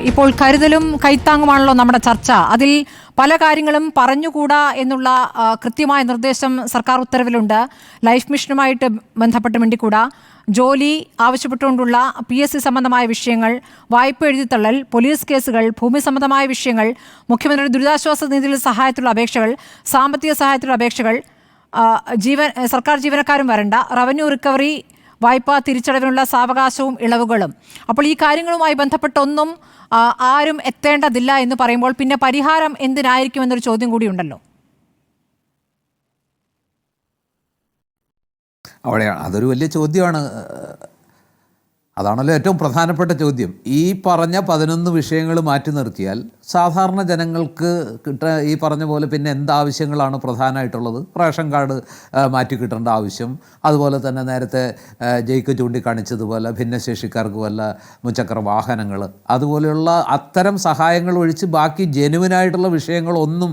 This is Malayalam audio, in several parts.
ഇപ്പോൾ കരുതലും കൈത്താങ്ങുമാണല്ലോ നമ്മുടെ ചർച്ച. അതിൽ പല കാര്യങ്ങളും പറഞ്ഞുകൂടാ എന്നുള്ള കൃത്യമായ നിർദ്ദേശം സർക്കാർ ഉത്തരവിലുണ്ട്. ലൈഫ് മിഷനുമായിട്ട് ബന്ധപ്പെട്ട് മിണ്ടിക്കൂടാ, ജോലി ആവശ്യപ്പെട്ടുകൊണ്ടുള്ള PSC സംബന്ധമായ വിഷയങ്ങൾ, വായ്പ എഴുതിത്തള്ളൽ, പോലീസ് കേസുകൾ, ഭൂമി സംബന്ധമായ വിഷയങ്ങൾ, മുഖ്യമന്ത്രിയുടെ ദുരിതാശ്വാസ നിധിയിൽ സഹായത്തിലുള്ള അപേക്ഷകൾ, സാമ്പത്തിക സഹായത്തിലുള്ള അപേക്ഷകൾ, സർക്കാർ ജീവനക്കാരും വരണ്ട, റവന്യൂ റിക്കവറി, വായ്പാ തിരിച്ചടവിനുള്ള സാവകാശവും ഇളവുകളും. അപ്പോൾ ഈ കാര്യങ്ങളുമായി ബന്ധപ്പെട്ടൊന്നും ആരും എത്തേണ്ടതില്ല എന്ന് പറയുമ്പോൾ പിന്നെ പരിഹാരം എന്തിനായിരിക്കും എന്നൊരു ചോദ്യം കൂടിയുണ്ടല്ലോ. അവിടെയാണ്, അതൊരു വലിയ ചോദ്യമാണ്. അതാണല്ലോ ഏറ്റവും പ്രധാനപ്പെട്ട ചോദ്യം. ഈ പറഞ്ഞ 11 വിഷയങ്ങൾ മാറ്റി നിർത്തിയാൽ സാധാരണ ജനങ്ങൾക്ക് ഈ പറഞ്ഞ പോലെ പിന്നെ എന്താവശ്യങ്ങളാണ് പ്രധാനമായിട്ടുള്ളത്? റേഷൻ കാർഡ് മാറ്റി കിട്ടേണ്ട ആവശ്യം, അതുപോലെ തന്നെ നേരത്തെ ജയിക്ക് ചൂണ്ടിക്കാണിച്ചതുപോലെ ഭിന്നശേഷിക്കാർക്ക് വല്ല മുച്ചക്ര വാഹനങ്ങൾ, അതുപോലെയുള്ള അത്തരം സഹായങ്ങൾ ഒഴിച്ച് ബാക്കി ജെനുവിനായിട്ടുള്ള വിഷയങ്ങളൊന്നും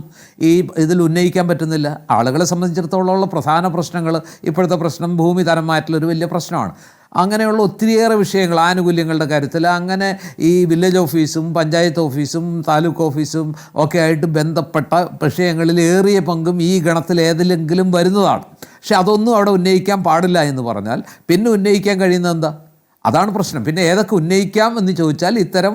ഇതിൽ ഉന്നയിക്കാൻ പറ്റുന്നില്ല. ആളുകളെ സംബന്ധിച്ചിടത്തോളം ഉള്ള പ്രധാന പ്രശ്നങ്ങൾ, ഇപ്പോഴത്തെ പ്രശ്നം ഭൂമി തരം മാറ്റലൊരു വലിയ പ്രശ്നമാണ്. അങ്ങനെയുള്ള ഒത്തിരിയേറെ വിഷയങ്ങൾ ആനുകൂല്യങ്ങളുടെ കാര്യത്തിൽ അങ്ങനെ ഈ വില്ലേജ് ഓഫീസും പഞ്ചായത്ത് ഓഫീസും താലൂക്ക് ഓഫീസും ഒക്കെ ആയിട്ട് ബന്ധപ്പെട്ട വിഷയങ്ങളിൽ ഏറിയ പങ്കും ഈ ഗണത്തിൽ ഏതിലെങ്കിലും വരുന്നതാണ്. പക്ഷെ അതൊന്നും അവിടെ ഉന്നയിക്കാൻ പാടില്ല എന്ന് പറഞ്ഞാൽ പിന്നെ ഉന്നയിക്കാൻ കഴിയുന്നത് എന്താ? അതാണ് പ്രശ്നം. പിന്നെ ഏതൊക്കെ ഉന്നയിക്കാം എന്ന് ചോദിച്ചാൽ ഇത്തരം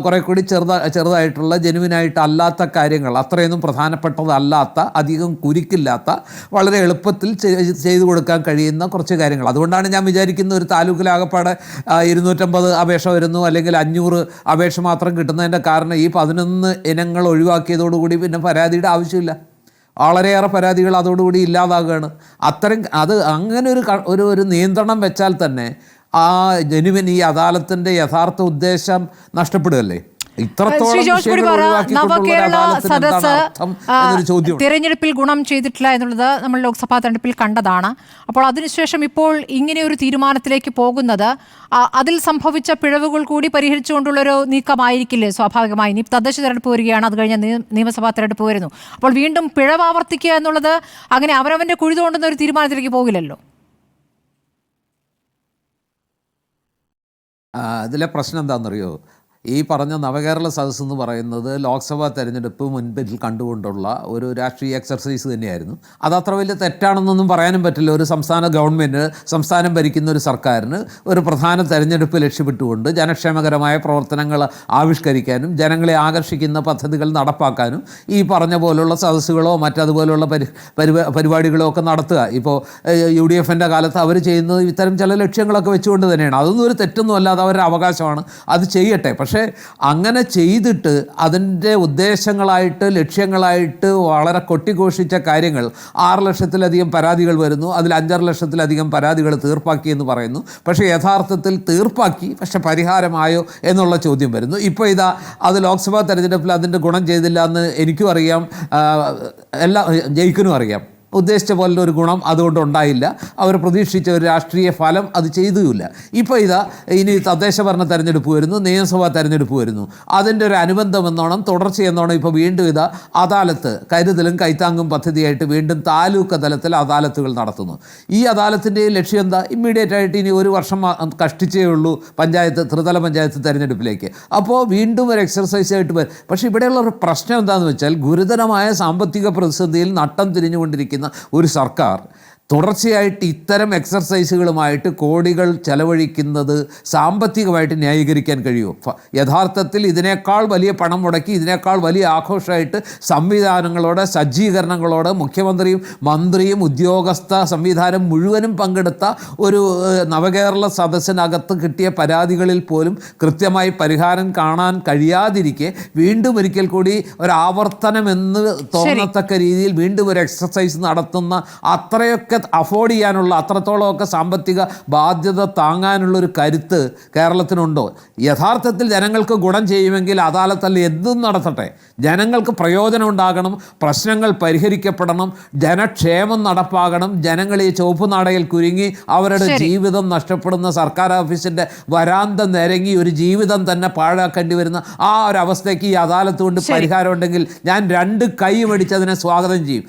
കുറേ കൂടി ചെറുതായിട്ടുള്ള ജെനുവിനായിട്ട് അല്ലാത്ത കാര്യങ്ങൾ, അത്രയൊന്നും പ്രധാനപ്പെട്ടതല്ലാത്ത, അധികം കുരുക്കില്ലാത്ത, വളരെ എളുപ്പത്തിൽ ചെയ്തു കൊടുക്കാൻ കഴിയുന്ന കുറച്ച് കാര്യങ്ങൾ. അതുകൊണ്ടാണ് ഞാൻ വിചാരിക്കുന്ന ഒരു താലൂക്കിലാകപ്പാടെ 250 അപേക്ഷ വരുന്നു, അല്ലെങ്കിൽ 500 അപേക്ഷ മാത്രം കിട്ടുന്നതിൻ്റെ കാരണം ഈ 11 ഇനങ്ങൾ ഒഴിവാക്കിയതോടുകൂടി പിന്നെ പരാതിയുടെ ആവശ്യമില്ല. വളരെയേറെ പരാതികൾ അതോടുകൂടി ഇല്ലാതാകുകയാണ്. അത് അങ്ങനെ ഒരു നിയന്ത്രണം വെച്ചാൽ തന്നെ ആ ജനുവിൻ ഈ അദാലത്തിൻ്റെ യഥാർത്ഥ ഉദ്ദേശം നഷ്ടപ്പെടുകയല്ലേ? തിരഞ്ഞെടുപ്പിൽ ഗുണം ചെയ്തിട്ടില്ല എന്നുള്ളത് നമ്മൾ ലോക്സഭാ തെരഞ്ഞെടുപ്പിൽ കണ്ടതാണ്. അപ്പോൾ അതിനുശേഷം ഇപ്പോൾ ഇങ്ങനെ ഒരു തീരുമാനത്തിലേക്ക് പോകുന്നത് അതിൽ സംഭവിച്ച പിഴവുകൾ കൂടി പരിഹരിച്ചുകൊണ്ടുള്ളൊരു നീക്കമായിരിക്കില്ലേ സ്വാഭാവികമായി? ഇനി തദ്ദേശ തെരഞ്ഞെടുപ്പ് വരികയാണ്, അത് കഴിഞ്ഞ നിയമസഭാ തെരഞ്ഞെടുപ്പ് വരുന്നു. അപ്പോൾ വീണ്ടും പിഴവ് ആവർത്തിക്കുക എന്നുള്ളത് അങ്ങനെ അവരവൻ്റെ കുഴി തോണ്ടുന്ന ഒരു തീരുമാനത്തിലേക്ക് പോകില്ലല്ലോ. അതിലെ പ്രശ്നം എന്താണെന്നറിയോ? ഈ പറഞ്ഞ നവകേരള സദസ്സ് എന്ന് പറയുന്നത് ലോക്സഭാ തെരഞ്ഞെടുപ്പ് മുൻപിൽ കണ്ടുകൊണ്ടുള്ള ഒരു രാഷ്ട്രീയ എക്സർസൈസ് തന്നെയായിരുന്നു. അതത്ര വലിയ തെറ്റാണെന്നൊന്നും പറയാനും പറ്റില്ല. ഒരു സംസ്ഥാന ഗവൺമെൻറ്, സംസ്ഥാനം ഭരിക്കുന്ന ഒരു സർക്കാരിന് ഒരു പ്രധാന തെരഞ്ഞെടുപ്പ് ലക്ഷ്യമിട്ടുകൊണ്ട് ജനക്ഷേമകരമായ പ്രവർത്തനങ്ങൾ ആവിഷ്കരിക്കാനും ജനങ്ങളെ ആകർഷിക്കുന്ന പദ്ധതികൾ നടപ്പാക്കാനും ഈ പറഞ്ഞ പോലുള്ള സദസ്സുകളോ മറ്റതുപോലുള്ള പരിപാടികളോ ഒക്കെ നടത്തുക. ഇപ്പോൾ UDFൻ്റെ കാലത്ത് അവർ ചെയ്യുന്നത് ഇത്തരം ചില ലക്ഷ്യങ്ങളൊക്കെ വെച്ചുകൊണ്ട് തന്നെയാണ്. അതൊന്നും ഒരു തെറ്റൊന്നും അല്ലാതെ അവരുടെ അവകാശമാണ്, അത് ചെയ്യട്ടെ. പക്ഷേ അങ്ങനെ ചെയ്തിട്ട് അതിൻ്റെ ഉദ്ദേശങ്ങളായിട്ട്, ലക്ഷ്യങ്ങളായിട്ട് വളരെ കൊട്ടിഘോഷിച്ച കാര്യങ്ങൾ 6 ലക്ഷത്തിലധികം പരാതികൾ വരുന്നു, അതിൽ 5.5 ലക്ഷത്തിലധികം പരാതികൾ തീർപ്പാക്കി എന്ന് പറയുന്നു. പക്ഷേ യഥാർത്ഥത്തിൽ തീർപ്പാക്കി, പക്ഷെ പരിഹാരമായോ എന്നുള്ള ചോദ്യം വരുന്നു. ഇപ്പോൾ അത് ലോക്സഭാ തെരഞ്ഞെടുപ്പിൽ അതിൻ്റെ ഗുണം ചെയ്തില്ല എന്ന് എനിക്കും അറിയാം, ജയിക്കിനും അറിയാം. ഉദ്ദേശിച്ച പോലുള്ള ഒരു ഗുണം അതുകൊണ്ട് ഉണ്ടായില്ല. അവർ പ്രതീക്ഷിച്ച ഒരു രാഷ്ട്രീയ ഫലം അത് ചെയ്തുമില്ല. ഇപ്പോൾ ഇനി തദ്ദേശ ഭരണ തെരഞ്ഞെടുപ്പ് വരുന്നു, നിയമസഭാ തെരഞ്ഞെടുപ്പ് വരുന്നു. അതിൻ്റെ ഒരു അനുബന്ധമെന്നോണം, തുടർച്ചയെന്നോണം ഇപ്പോൾ വീണ്ടും അദാലത്ത്, കരുതലും കൈത്താങ്ങും പദ്ധതിയായിട്ട് വീണ്ടും താലൂക്ക് തലത്തിൽ അദാലത്തുകൾ നടത്തുന്നു. ഈ അദാലത്തിൻ്റെ ലക്ഷ്യം എന്താ? ഇമ്മീഡിയറ്റ് ആയിട്ട് ഇനി 1 വർഷം കഷ്ടിച്ചേ ഉള്ളൂ ത്രിതല പഞ്ചായത്ത് തെരഞ്ഞെടുപ്പിലേക്ക്. അപ്പോൾ വീണ്ടും ഒരു എക്സർസൈസ് ആയിട്ട് വരും. പക്ഷേ ഇവിടെയുള്ള ഒരു പ്രശ്നം എന്താണെന്ന് വെച്ചാൽ, ഗുരുതരമായ സാമ്പത്തിക പ്രതിസന്ധിയിൽ നട്ടം തിരിഞ്ഞുകൊണ്ടിരിക്കുന്ന ഒരു സർക്കാർ തുടർച്ചയായിട്ട് ഇത്തരം എക്സർസൈസുകളുമായിട്ട് കോടികൾ ചെലവഴിക്കുന്നത് സാമ്പത്തികമായിട്ട് ന്യായീകരിക്കാൻ കഴിയുമോ? യഥാർത്ഥത്തിൽ ഇതിനേക്കാൾ വലിയ പണം മുടക്കി, ഇതിനേക്കാൾ വലിയ ആഘോഷമായിട്ട് സംവിധാനങ്ങളോടെ, സജ്ജീകരണങ്ങളോടെ മുഖ്യമന്ത്രിയും മന്ത്രിയും ഉദ്യോഗസ്ഥ സംവിധാനം മുഴുവനും പങ്കെടുത്ത ഒരു നവകേരള സദസ്സിനകത്ത് കിട്ടിയ പരാതികളിൽ പോലും കൃത്യമായി പരിഹാരം കാണാൻ കഴിയാതിരിക്കെ വീണ്ടും ഒരിക്കൽ കൂടി ഒരു ആവർത്തനമെന്ന് തോന്നത്തക്ക രീതിയിൽ വീണ്ടും ഒരു എക്സർസൈസ് നടത്തുന്ന, അത്രയൊക്കെ അഫോർഡ് ചെയ്യാനുള്ള, അത്രത്തോളമൊക്കെ സാമ്പത്തിക ബാധ്യത താങ്ങാനുള്ളൊരു കരുത്ത് കേരളത്തിനുണ്ടോ? യഥാർത്ഥത്തിൽ ജനങ്ങൾക്ക് ഗുണം ചെയ്യുമെങ്കിൽ അദാലത്തല്ല എന്തും നടത്തട്ടെ. ജനങ്ങൾക്ക് പ്രയോജനം ഉണ്ടാകണം, പ്രശ്നങ്ങൾ പരിഹരിക്കപ്പെടണം, ജനക്ഷേമം നടപ്പാകണം. ജനങ്ങൾ ഈ ചുവപ്പ് നാടയിൽ കുരുങ്ങി അവരുടെ ജീവിതം നഷ്ടപ്പെടുന്ന, സർക്കാർ ഓഫീസിൻ്റെ വരാന്ത നിരങ്ങി ഒരു ജീവിതം തന്നെ പാഴാക്കേണ്ടി വരുന്ന ആ ഒരു അവസ്ഥയ്ക്ക് ഈ അദാലത്ത് കൊണ്ട് പരിഹാരം ഉണ്ടെങ്കിൽ ഞാൻ 2 കൈ മേടിച്ചതിനെ സ്വാഗതം ചെയ്യും.